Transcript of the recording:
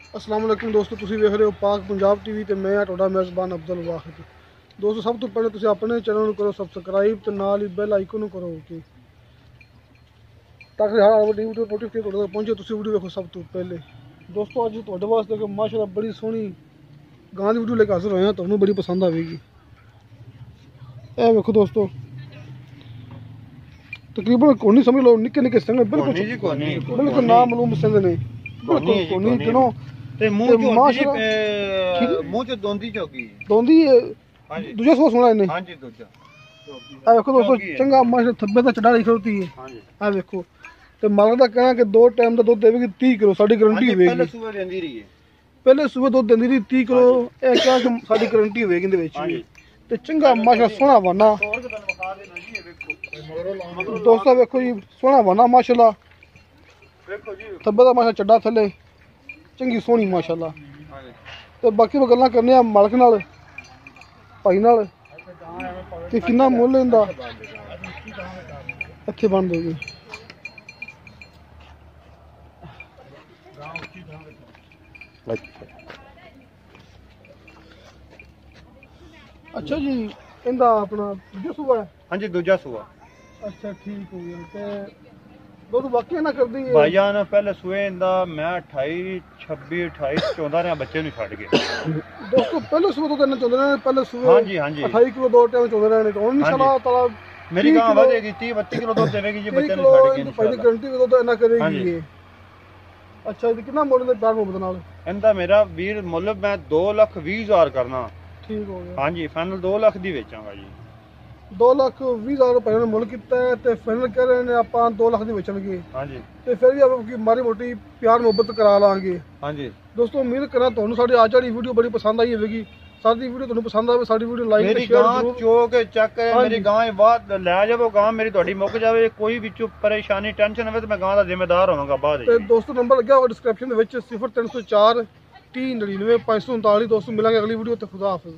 अस्सलाम वालेकुम दोस्तों, तुसी वेख रहे हो पाक पंजाब टीवी ते मैं तुहाडा मेज़बान अब्दुल वाहिद। दोस्तों सब तो पहले तुसी अपने चैनल नूं करो सबसक्राइब ते नाल ही बेल आइकन नूं करो ओके, ताकि हर वड्डी वीडियो नोटिफिकेशन तुहाडे तक पहुंचे। तुसी वीडियो देखो सब तो पहले। दोस्तों अज तुहाडे वास्ते कि माशाअल्लाह बड़ी सोहनी गां दी वीडियो लेके हाजिर होए हैं, तुहानूं बड़ी पसंद आवेगी। ए वेखो दोस्तों, तकरीबन कोनी समझ लो, निक्के निक्के संग बिल्कुल नामालूम संग ने, बिल्कुल कोनी किनो ते मुंह च दोंदी चौकी दोंदी दूजा सो सुना इन्हें। हां जी दूजा। आ देखो दोस्तों चंगा माशा थब्बे ते चढ़ाई खड़ोती है। आ देखो ते मालक दा कहना कि 2 टाइम दा दुध देवेगी 30 किलो, साडी गारंटी होवेगी। पहले सुबह देंदी रही है, पहले सुबह दुध देंदी रही 30 किलो, ए क्या कि साडी गारंटी होवेगी इंदे विच ते चंगा माशा सोहना बना। दोस्तों देखो जी सोहना बना माशाल्लाह, देखो जी थब्बे दा माशा चड्डा थले चंगी सोहनी माशाल्लाह। ते बाकी गल्लां करने आ मालक नाल भाई नाल कि किन्ना मुੱਲ इंदा ਇੱਥੇ ਬੰਦ ਹੋ ਗਈ। अच्छा जी इंदा अपना दूजा सूबा है। हां जी दूजा सुआ। अच्छा ठीक हो गया ते दुध बाकी ना कर दी है भाईजान पहले सुए इंदा मैं 28 26 28 14 ने बच्चे नु छड़ गए। दोस्तों पहले सुबह तो देना चाहते हैं, पहले सुबह हां जी 28 किलो 2 टाइम चलते रहने तो इंशाल्लाह ताला मेरी गां बढ़ेगी 30 32 किलो दूध देवेगी जी बच्चे नु छड़ के इंशाल्लाह। गारंटी भी तो ना करेगी ये। अच्छा ये कितना मुੱਲ ਦੇ ਪਿਆਰ ਮੁਹੱਬਤ ਨਾਲ इंदा मेरा ਵੀਰ ਮੁੱਲ मैं 2,20,000 करना। ठीक हो गया। हां जी फाइनल 2 लाख ਦੀ ਵੇਚਾਂਗਾ ਜੀ। 2,20,000 रुपए ने मुੱਲ ਕੀਤਾ ਹੈ ਤੇ ਫਾਈਨਲ ਕਰ ਰਹੇ ਨੇ ਆਪਾਂ 2 ਲੱਖ ਦੇ ਵੇਚਣਗੇ। हां जी ਤੇ ਫਿਰ ਵੀ ਆਪਾਂ ਕੀ ਮਾਰੀ ਮੋਟੀ ਪਿਆਰ ਮੁਹੱਬਤ ਕਰਾ ਲਾਂਗੇ। हां जी ਦੋਸਤੋ ਉਮੀਦ ਕਰਾਂ ਤੁਹਾਨੂੰ ਸਾਡੀ ਅੱਜ ਵਾਲੀ ਵੀਡੀਓ ਬੜੀ ਪਸੰਦ ਆਈ ਹੋਵੇਗੀ। ਸਾਡੀ ਵੀਡੀਓ ਤੁਹਾਨੂੰ ਪਸੰਦ ਆਵੇ ਸਾਡੀ ਵੀਡੀਓ ਲਾਈਕ ਤੇ मेरी ਸ਼ੇਅਰ गां ਜ਼ਰੂਰ। ਚੋਕ ਚੱਕ ਮੇਰੀ ਗਾਂ ਬਾਅਦ ਲੈ ਜਾਵੋ, ਗਾਂ ਮੇਰੀ ਤੁਹਾਡੀ ਮੁੱਕ ਜਾਵੇ, ਕੋਈ ਵਿੱਚੋਂ ਪਰੇਸ਼ਾਨੀ ਟੈਨਸ਼ਨ ਹੋਵੇ ਤੇ ਮੈਂ ਗਾਂ ਦਾ ਜ਼ਿੰਮੇਦਾਰ ਹੋਵਾਂਗਾ ਬਾਅਦ ਤੇ ਵਿੱਚ। ਦੋਸਤੋ ਨੰਬਰ ਲੱਗਿਆ ਹੋਇਆ ਡਿਸਕ੍ਰਿਪਸ਼ਨ ਦੇ ਵਿੱਚ 0304 3099 539। ਦੋਸਤੋ ਮਿਲਾਂਗੇ ਅਗਲੀ ਵੀਡੀਓ ਤੇ, ਖੁਦਾ ਹਾਫਿਜ਼।